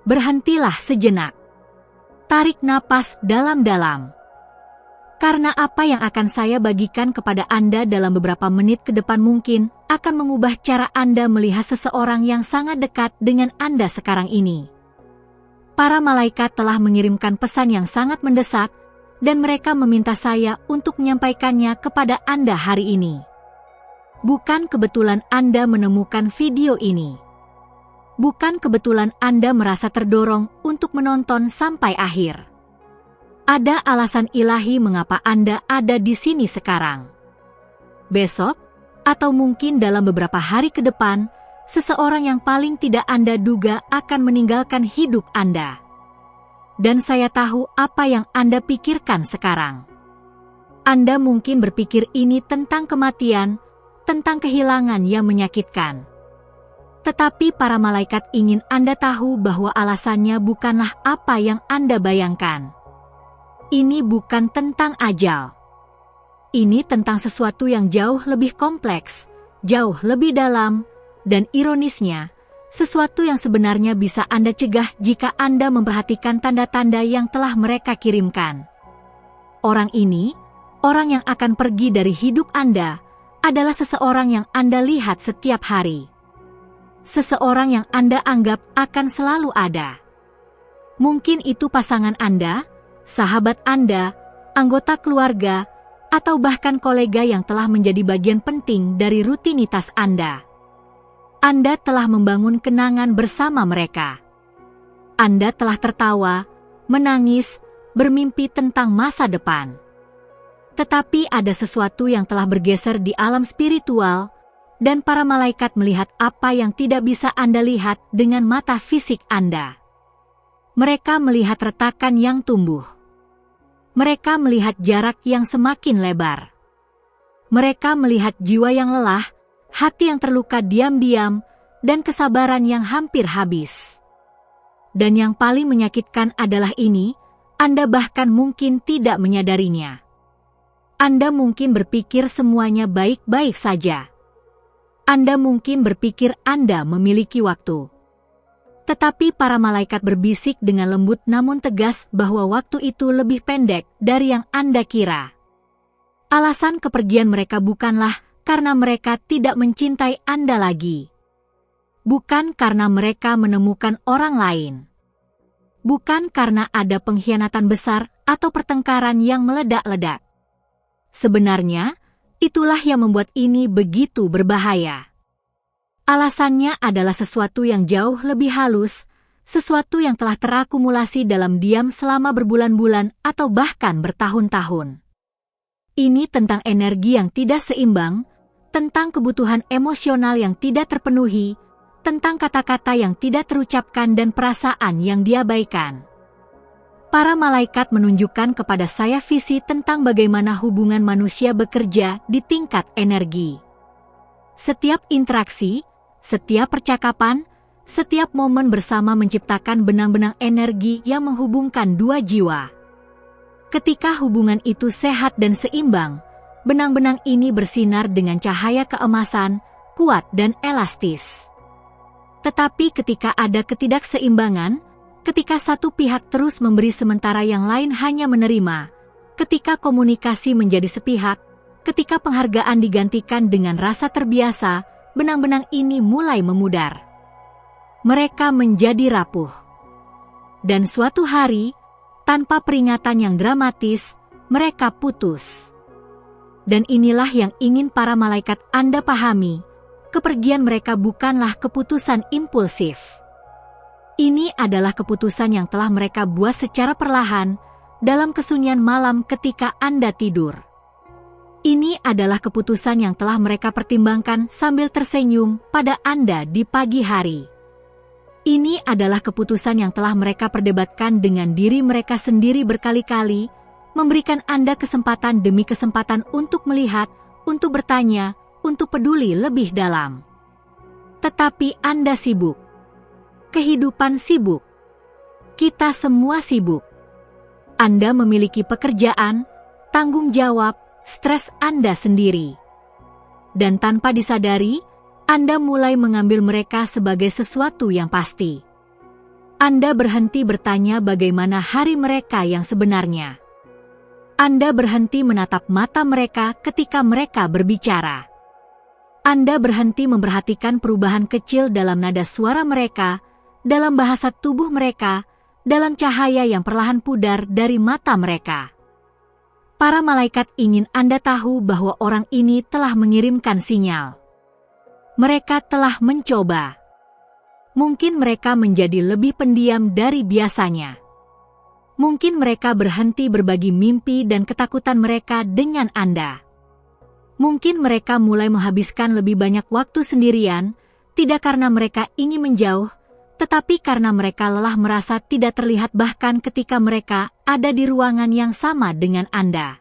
Berhentilah sejenak. Tarik napas dalam-dalam. Karena apa yang akan saya bagikan kepada Anda dalam beberapa menit ke depan mungkin akan mengubah cara Anda melihat seseorang yang sangat dekat dengan Anda sekarang ini. Para malaikat telah mengirimkan pesan yang sangat mendesak, dan mereka meminta saya untuk menyampaikannya kepada Anda hari ini. Bukan kebetulan Anda menemukan video ini. Bukan kebetulan Anda merasa terdorong untuk menonton sampai akhir. Ada alasan ilahi mengapa Anda ada di sini sekarang. Besok, atau mungkin dalam beberapa hari ke depan, seseorang yang paling tidak Anda duga akan meninggalkan hidup Anda. Dan saya tahu apa yang Anda pikirkan sekarang. Anda mungkin berpikir ini tentang kematian, tentang kehilangan yang menyakitkan. Tetapi para malaikat ingin Anda tahu bahwa alasannya bukanlah apa yang Anda bayangkan. Ini bukan tentang ajal. Ini tentang sesuatu yang jauh lebih kompleks, jauh lebih dalam, dan ironisnya, sesuatu yang sebenarnya bisa Anda cegah jika Anda memperhatikan tanda-tanda yang telah mereka kirimkan. Orang ini, orang yang akan pergi dari hidup Anda, adalah seseorang yang Anda lihat setiap hari. Seseorang yang Anda anggap akan selalu ada. Mungkin itu pasangan Anda, sahabat Anda, anggota keluarga, atau bahkan kolega yang telah menjadi bagian penting dari rutinitas Anda. Anda telah membangun kenangan bersama mereka. Anda telah tertawa, menangis, bermimpi tentang masa depan. Tetapi ada sesuatu yang telah bergeser di alam spiritual, dan para malaikat melihat apa yang tidak bisa Anda lihat dengan mata fisik Anda. Mereka melihat retakan yang tumbuh. Mereka melihat jarak yang semakin lebar. Mereka melihat jiwa yang lelah, hati yang terluka diam-diam, dan kesabaran yang hampir habis. Dan yang paling menyakitkan adalah ini, Anda bahkan mungkin tidak menyadarinya. Anda mungkin berpikir semuanya baik-baik saja. Anda mungkin berpikir Anda memiliki waktu. Tetapi para malaikat berbisik dengan lembut namun tegas bahwa waktu itu lebih pendek dari yang Anda kira. Alasan kepergian mereka bukanlah karena mereka tidak mencintai Anda lagi. Bukan karena mereka menemukan orang lain. Bukan karena ada pengkhianatan besar atau pertengkaran yang meledak-ledak. Sebenarnya, itulah yang membuat ini begitu berbahaya. Alasannya adalah sesuatu yang jauh lebih halus, sesuatu yang telah terakumulasi dalam diam selama berbulan-bulan atau bahkan bertahun-tahun. Ini tentang energi yang tidak seimbang, tentang kebutuhan emosional yang tidak terpenuhi, tentang kata-kata yang tidak terucapkan dan perasaan yang diabaikan. Para malaikat menunjukkan kepada saya visi tentang bagaimana hubungan manusia bekerja di tingkat energi. Setiap interaksi, setiap percakapan, setiap momen bersama menciptakan benang-benang energi yang menghubungkan dua jiwa. Ketika hubungan itu sehat dan seimbang, benang-benang ini bersinar dengan cahaya keemasan, kuat dan elastis. Tetapi ketika ada ketidakseimbangan, ketika satu pihak terus memberi sementara yang lain hanya menerima, ketika komunikasi menjadi sepihak, ketika penghargaan digantikan dengan rasa terbiasa, benang-benang ini mulai memudar. Mereka menjadi rapuh. Dan suatu hari, tanpa peringatan yang dramatis, mereka putus. Dan inilah yang ingin para malaikat Anda pahami, kepergian mereka bukanlah keputusan impulsif. Ini adalah keputusan yang telah mereka buat secara perlahan, dalam kesunyian malam ketika Anda tidur. Ini adalah keputusan yang telah mereka pertimbangkan sambil tersenyum pada Anda di pagi hari. Ini adalah keputusan yang telah mereka perdebatkan dengan diri mereka sendiri berkali-kali, memberikan Anda kesempatan demi kesempatan untuk melihat, untuk bertanya, untuk peduli lebih dalam. Tetapi Anda sibuk. Kehidupan sibuk. Kita semua sibuk. Anda memiliki pekerjaan, tanggung jawab, stres Anda sendiri. Dan tanpa disadari, Anda mulai mengambil mereka sebagai sesuatu yang pasti. Anda berhenti bertanya bagaimana hari mereka yang sebenarnya. Anda berhenti menatap mata mereka ketika mereka berbicara. Anda berhenti memperhatikan perubahan kecil dalam nada suara mereka, dalam bahasa tubuh mereka, dalam cahaya yang perlahan pudar dari mata mereka. Para malaikat ingin Anda tahu bahwa orang ini telah mengirimkan sinyal. Mereka telah mencoba. Mungkin mereka menjadi lebih pendiam dari biasanya. Mungkin mereka berhenti berbagi mimpi dan ketakutan mereka dengan Anda. Mungkin mereka mulai menghabiskan lebih banyak waktu sendirian, tidak karena mereka ingin menjauh, tetapi karena mereka lelah merasa tidak terlihat bahkan ketika mereka ada di ruangan yang sama dengan Anda.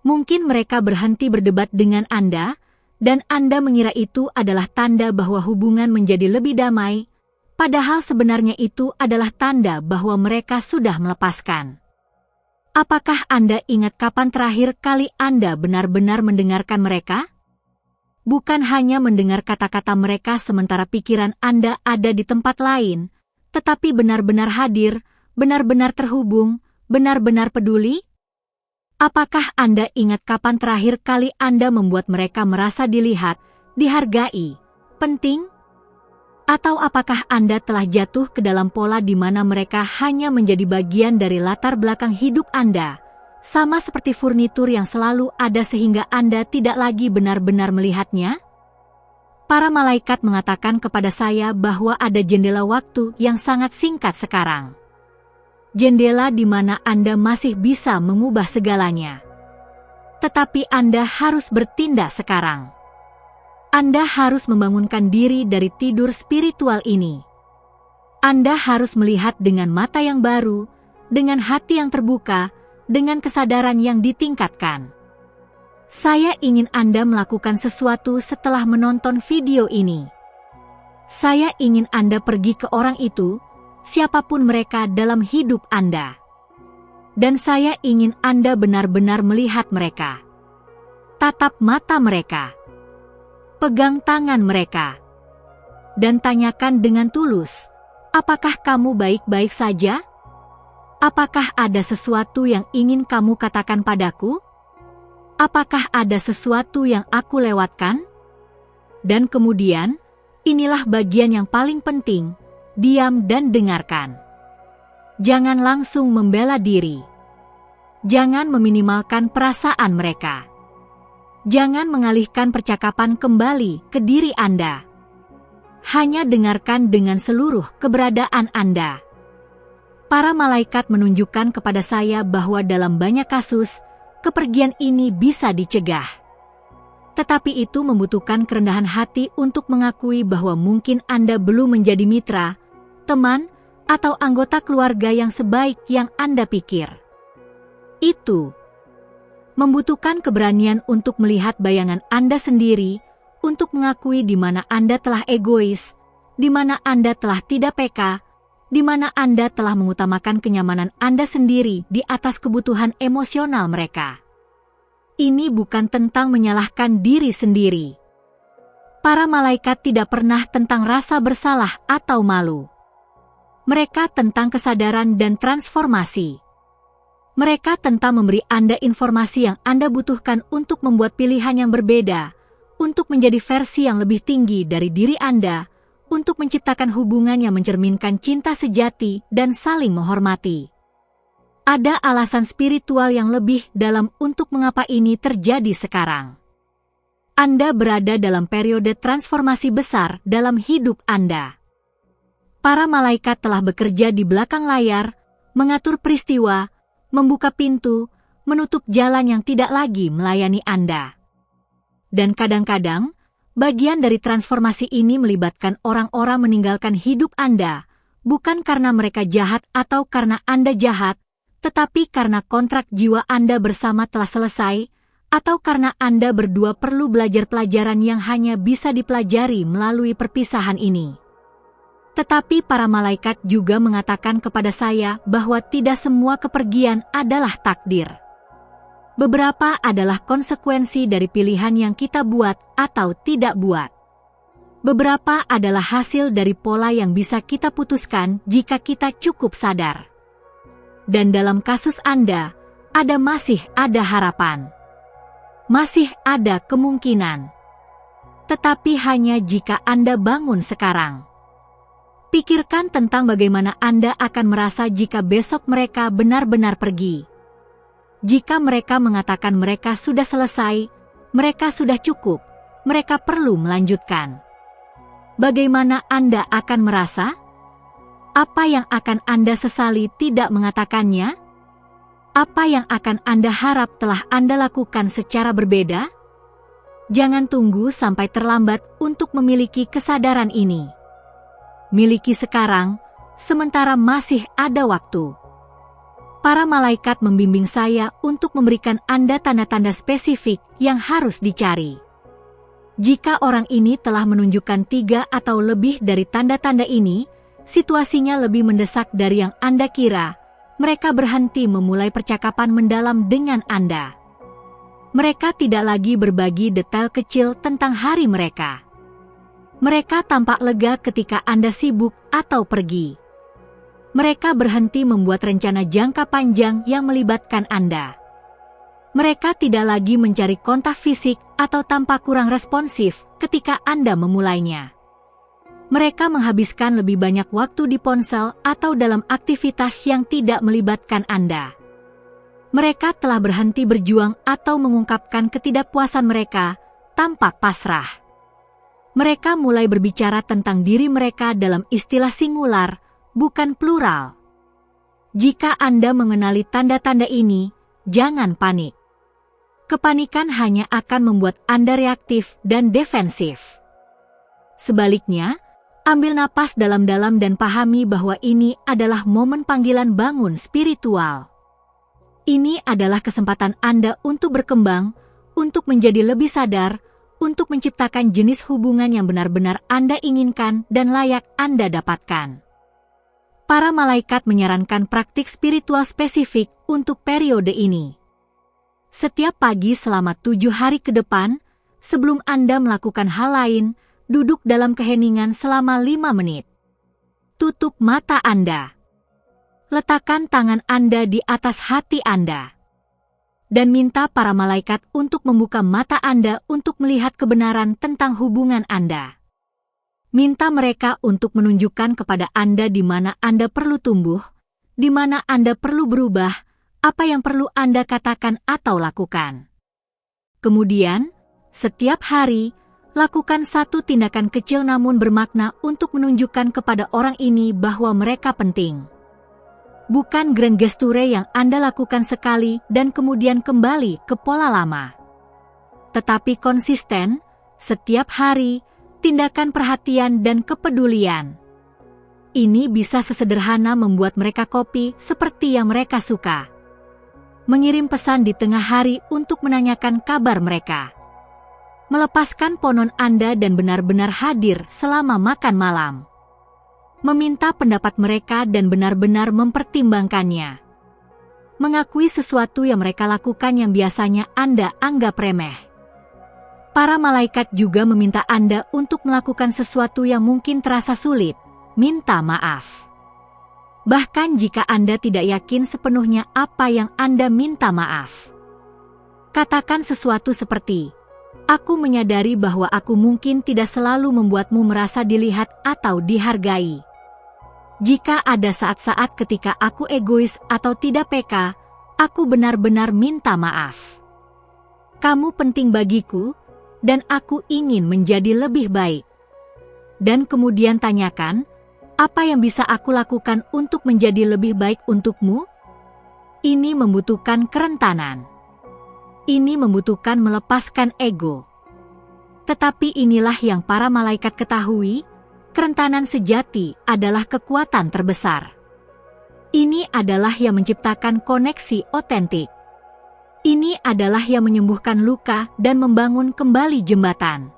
Mungkin mereka berhenti berdebat dengan Anda, dan Anda mengira itu adalah tanda bahwa hubungan menjadi lebih damai, padahal sebenarnya itu adalah tanda bahwa mereka sudah melepaskan. Apakah Anda ingat kapan terakhir kali Anda benar-benar mendengarkan mereka? Bukan hanya mendengar kata-kata mereka sementara pikiran Anda ada di tempat lain, tetapi benar-benar hadir, benar-benar terhubung, benar-benar peduli? Apakah Anda ingat kapan terakhir kali Anda membuat mereka merasa dilihat, dihargai, penting? Atau apakah Anda telah jatuh ke dalam pola di mana mereka hanya menjadi bagian dari latar belakang hidup Anda, sama seperti furnitur yang selalu ada sehingga Anda tidak lagi benar-benar melihatnya? Para malaikat mengatakan kepada saya bahwa ada jendela waktu yang sangat singkat sekarang. Jendela di mana Anda masih bisa mengubah segalanya. Tetapi Anda harus bertindak sekarang. Anda harus membangunkan diri dari tidur spiritual ini. Anda harus melihat dengan mata yang baru, dengan hati yang terbuka, dengan kesadaran yang ditingkatkan. Saya ingin Anda melakukan sesuatu setelah menonton video ini. Saya ingin Anda pergi ke orang itu, siapapun mereka dalam hidup Anda. Dan saya ingin Anda benar-benar melihat mereka. Tatap mata mereka. Pegang tangan mereka. Dan tanyakan dengan tulus, apakah kamu baik-baik saja? Apakah ada sesuatu yang ingin kamu katakan padaku? Apakah ada sesuatu yang aku lewatkan? Dan kemudian, inilah bagian yang paling penting, diam dan dengarkan. Jangan langsung membela diri. Jangan meminimalkan perasaan mereka. Jangan mengalihkan percakapan kembali ke diri Anda. Hanya dengarkan dengan seluruh keberadaan Anda. Para malaikat menunjukkan kepada saya bahwa dalam banyak kasus, kepergian ini bisa dicegah. Tetapi itu membutuhkan kerendahan hati untuk mengakui bahwa mungkin Anda belum menjadi mitra, teman, atau anggota keluarga yang sebaik yang Anda pikir. Itu membutuhkan keberanian untuk melihat bayangan Anda sendiri, untuk mengakui di mana Anda telah egois, di mana Anda telah tidak peka, di mana Anda telah mengutamakan kenyamanan Anda sendiri di atas kebutuhan emosional mereka. Ini bukan tentang menyalahkan diri sendiri. Para malaikat tidak pernah tentang rasa bersalah atau malu. Mereka tentang kesadaran dan transformasi. Mereka tentang memberi Anda informasi yang Anda butuhkan untuk membuat pilihan yang berbeda, untuk menjadi versi yang lebih tinggi dari diri Anda, untuk menciptakan hubungan yang mencerminkan cinta sejati dan saling menghormati. Ada alasan spiritual yang lebih dalam untuk mengapa ini terjadi sekarang. Anda berada dalam periode transformasi besar dalam hidup Anda. Para malaikat telah bekerja di belakang layar, mengatur peristiwa, membuka pintu, menutup jalan yang tidak lagi melayani Anda. Dan kadang-kadang, bagian dari transformasi ini melibatkan orang-orang meninggalkan hidup Anda, bukan karena mereka jahat atau karena Anda jahat, tetapi karena kontrak jiwa Anda bersama telah selesai, atau karena Anda berdua perlu belajar pelajaran yang hanya bisa dipelajari melalui perpisahan ini. Tetapi para malaikat juga mengatakan kepada saya bahwa tidak semua kepergian adalah takdir. Beberapa adalah konsekuensi dari pilihan yang kita buat atau tidak buat. Beberapa adalah hasil dari pola yang bisa kita putuskan jika kita cukup sadar. Dan dalam kasus Anda, masih ada harapan. Masih ada kemungkinan. Tetapi hanya jika Anda bangun sekarang. Pikirkan tentang bagaimana Anda akan merasa jika besok mereka benar-benar pergi. Jika mereka mengatakan mereka sudah selesai, mereka sudah cukup, mereka perlu melanjutkan. Bagaimana Anda akan merasa? Apa yang akan Anda sesali tidak mengatakannya? Apa yang akan Anda harap telah Anda lakukan secara berbeda? Jangan tunggu sampai terlambat untuk memiliki kesadaran ini. Miliki sekarang, sementara masih ada waktu. Para malaikat membimbing saya untuk memberikan Anda tanda-tanda spesifik yang harus dicari. Jika orang ini telah menunjukkan 3 atau lebih dari tanda-tanda ini, situasinya lebih mendesak dari yang Anda kira. Mereka berhenti memulai percakapan mendalam dengan Anda. Mereka tidak lagi berbagi detail kecil tentang hari mereka. Mereka tampak lega ketika Anda sibuk atau pergi. Mereka berhenti membuat rencana jangka panjang yang melibatkan Anda. Mereka tidak lagi mencari kontak fisik atau tampak kurang responsif ketika Anda memulainya. Mereka menghabiskan lebih banyak waktu di ponsel atau dalam aktivitas yang tidak melibatkan Anda. Mereka telah berhenti berjuang atau mengungkapkan ketidakpuasan mereka, tampak pasrah. Mereka mulai berbicara tentang diri mereka dalam istilah singular, bukan plural. Jika Anda mengenali tanda-tanda ini, jangan panik. Kepanikan hanya akan membuat Anda reaktif dan defensif. Sebaliknya, ambil napas dalam-dalam dan pahami bahwa ini adalah momen panggilan bangun spiritual. Ini adalah kesempatan Anda untuk berkembang, untuk menjadi lebih sadar, untuk menciptakan jenis hubungan yang benar-benar Anda inginkan dan layak Anda dapatkan. Para malaikat menyarankan praktik spiritual spesifik untuk periode ini. Setiap pagi selama 7 hari ke depan, sebelum Anda melakukan hal lain, duduk dalam keheningan selama 5 menit. Tutup mata Anda. Letakkan tangan Anda di atas hati Anda. Dan minta para malaikat untuk membuka mata Anda untuk melihat kebenaran tentang hubungan Anda. Minta mereka untuk menunjukkan kepada Anda di mana Anda perlu tumbuh, di mana Anda perlu berubah, apa yang perlu Anda katakan atau lakukan. Kemudian, setiap hari, lakukan satu tindakan kecil namun bermakna untuk menunjukkan kepada orang ini bahwa mereka penting. Bukan grand gesture yang Anda lakukan sekali dan kemudian kembali ke pola lama. Tetapi konsisten, setiap hari, tindakan perhatian dan kepedulian. Ini bisa sesederhana membuat mereka kopi seperti yang mereka suka. Mengirim pesan di tengah hari untuk menanyakan kabar mereka. Melepaskan ponon Anda dan benar-benar hadir selama makan malam. Meminta pendapat mereka dan benar-benar mempertimbangkannya. Mengakui sesuatu yang mereka lakukan yang biasanya Anda anggap remeh. Para malaikat juga meminta Anda untuk melakukan sesuatu yang mungkin terasa sulit, minta maaf. Bahkan jika Anda tidak yakin sepenuhnya apa yang Anda minta maaf. Katakan sesuatu seperti, "Aku menyadari bahwa aku mungkin tidak selalu membuatmu merasa dilihat atau dihargai. Jika ada saat-saat ketika aku egois atau tidak peka, aku benar-benar minta maaf. Kamu penting bagiku, dan aku ingin menjadi lebih baik." Dan kemudian tanyakan, "Apa yang bisa aku lakukan untuk menjadi lebih baik untukmu?" Ini membutuhkan kerentanan. Ini membutuhkan melepaskan ego. Tetapi inilah yang para malaikat ketahui, kerentanan sejati adalah kekuatan terbesar. Ini adalah yang menciptakan koneksi otentik. Ini adalah yang menyembuhkan luka dan membangun kembali jembatan.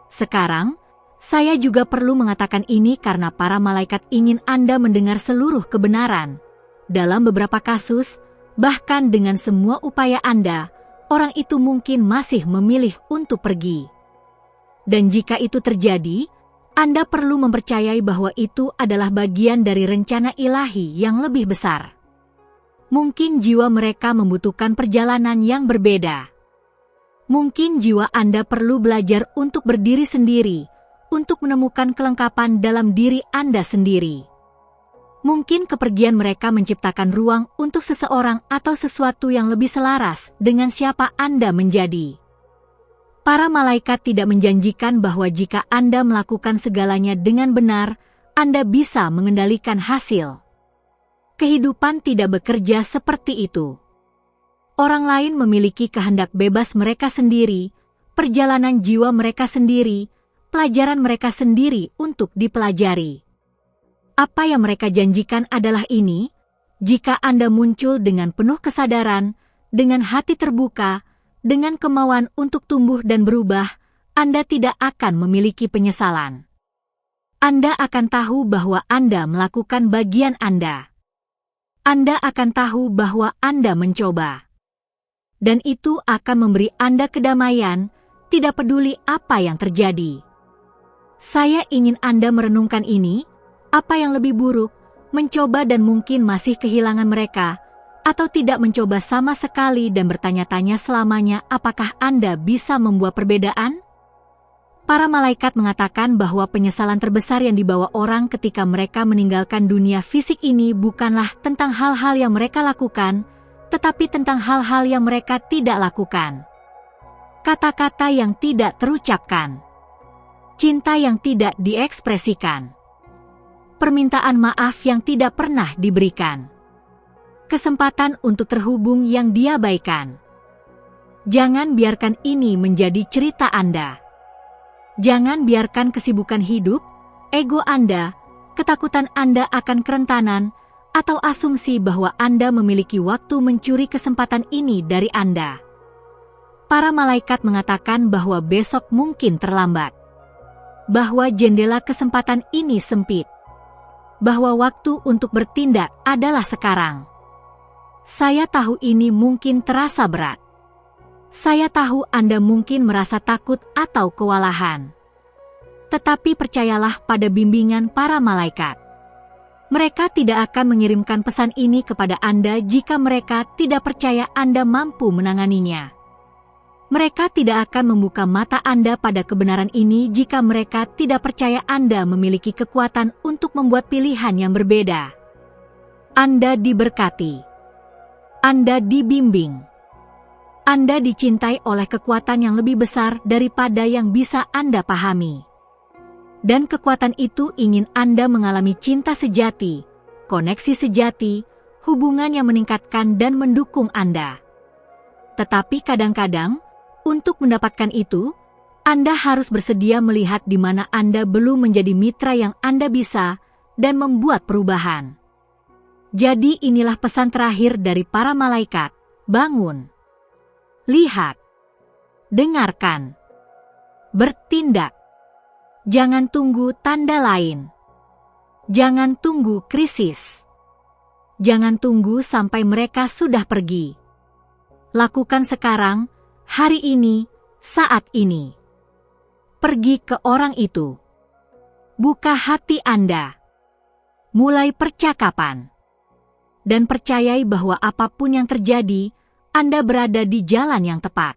Sekarang, saya juga perlu mengatakan ini karena para malaikat ingin Anda mendengar seluruh kebenaran. Dalam beberapa kasus, bahkan dengan semua upaya Anda, orang itu mungkin masih memilih untuk pergi. Dan jika itu terjadi, Anda perlu mempercayai bahwa itu adalah bagian dari rencana ilahi yang lebih besar. Mungkin jiwa mereka membutuhkan perjalanan yang berbeda. Mungkin jiwa Anda perlu belajar untuk berdiri sendiri, untuk menemukan kelengkapan dalam diri Anda sendiri. Mungkin kepergian mereka menciptakan ruang untuk seseorang atau sesuatu yang lebih selaras dengan siapa Anda menjadi. Para malaikat tidak menjanjikan bahwa jika Anda melakukan segalanya dengan benar, Anda bisa mengendalikan hasil. Kehidupan tidak bekerja seperti itu. Orang lain memiliki kehendak bebas mereka sendiri, perjalanan jiwa mereka sendiri, pelajaran mereka sendiri untuk dipelajari. Apa yang mereka janjikan adalah ini: jika Anda muncul dengan penuh kesadaran, dengan hati terbuka, dengan kemauan untuk tumbuh dan berubah, Anda tidak akan memiliki penyesalan. Anda akan tahu bahwa Anda melakukan bagian Anda. Anda akan tahu bahwa Anda mencoba. Dan itu akan memberi Anda kedamaian, tidak peduli apa yang terjadi. Saya ingin Anda merenungkan ini, apa yang lebih buruk, mencoba dan mungkin masih kehilangan mereka, atau tidak mencoba sama sekali dan bertanya-tanya selamanya apakah Anda bisa membuat perbedaan? Para malaikat mengatakan bahwa penyesalan terbesar yang dibawa orang ketika mereka meninggalkan dunia fisik ini bukanlah tentang hal-hal yang mereka lakukan, tetapi tentang hal-hal yang mereka tidak lakukan. Kata-kata yang tidak terucapkan. Cinta yang tidak diekspresikan. Permintaan maaf yang tidak pernah diberikan. Kesempatan untuk terhubung yang diabaikan. Jangan biarkan ini menjadi cerita Anda. Jangan biarkan kesibukan hidup, ego Anda, ketakutan Anda akan kerentanan, atau asumsi bahwa Anda memiliki waktu mencuri kesempatan ini dari Anda. Para malaikat mengatakan bahwa besok mungkin terlambat. Bahwa jendela kesempatan ini sempit. Bahwa waktu untuk bertindak adalah sekarang. Saya tahu ini mungkin terasa berat. Saya tahu Anda mungkin merasa takut atau kewalahan. Tetapi percayalah pada bimbingan para malaikat. Mereka tidak akan mengirimkan pesan ini kepada Anda jika mereka tidak percaya Anda mampu menanganinya. Mereka tidak akan membuka mata Anda pada kebenaran ini jika mereka tidak percaya Anda memiliki kekuatan untuk membuat pilihan yang berbeda. Anda diberkati. Anda dibimbing. Anda dicintai oleh kekuatan yang lebih besar daripada yang bisa Anda pahami. Dan kekuatan itu ingin Anda mengalami cinta sejati, koneksi sejati, hubungan yang meningkatkan dan mendukung Anda. Tetapi kadang-kadang, untuk mendapatkan itu, Anda harus bersedia melihat di mana Anda belum menjadi mitra yang Anda bisa dan membuat perubahan. Jadi inilah pesan terakhir dari para malaikat: bangun, lihat, dengarkan, bertindak. Jangan tunggu tanda lain. Jangan tunggu krisis. Jangan tunggu sampai mereka sudah pergi. Lakukan sekarang, hari ini, saat ini. Pergi ke orang itu. Buka hati Anda. Mulai percakapan. Dan percayai bahwa apapun yang terjadi, Anda berada di jalan yang tepat.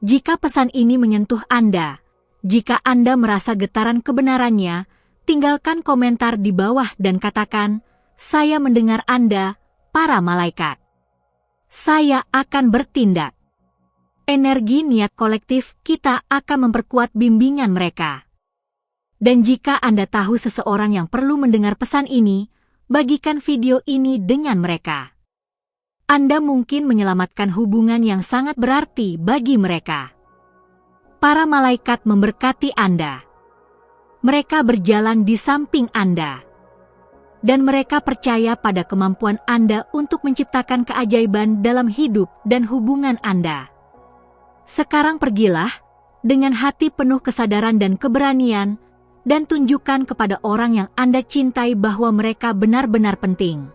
Jika pesan ini menyentuh Anda, jika Anda merasa getaran kebenarannya, tinggalkan komentar di bawah dan katakan, "Saya mendengar Anda, para malaikat. Saya akan bertindak." Energi niat kolektif kita akan memperkuat bimbingan mereka. Dan jika Anda tahu seseorang yang perlu mendengar pesan ini, bagikan video ini dengan mereka. Anda mungkin menyelamatkan hubungan yang sangat berarti bagi mereka. Para malaikat memberkati Anda. Mereka berjalan di samping Anda. Dan mereka percaya pada kemampuan Anda untuk menciptakan keajaiban dalam hidup dan hubungan Anda. Sekarang pergilah, dengan hati penuh kesadaran dan keberanian, dan tunjukkan kepada orang yang Anda cintai bahwa mereka benar-benar penting.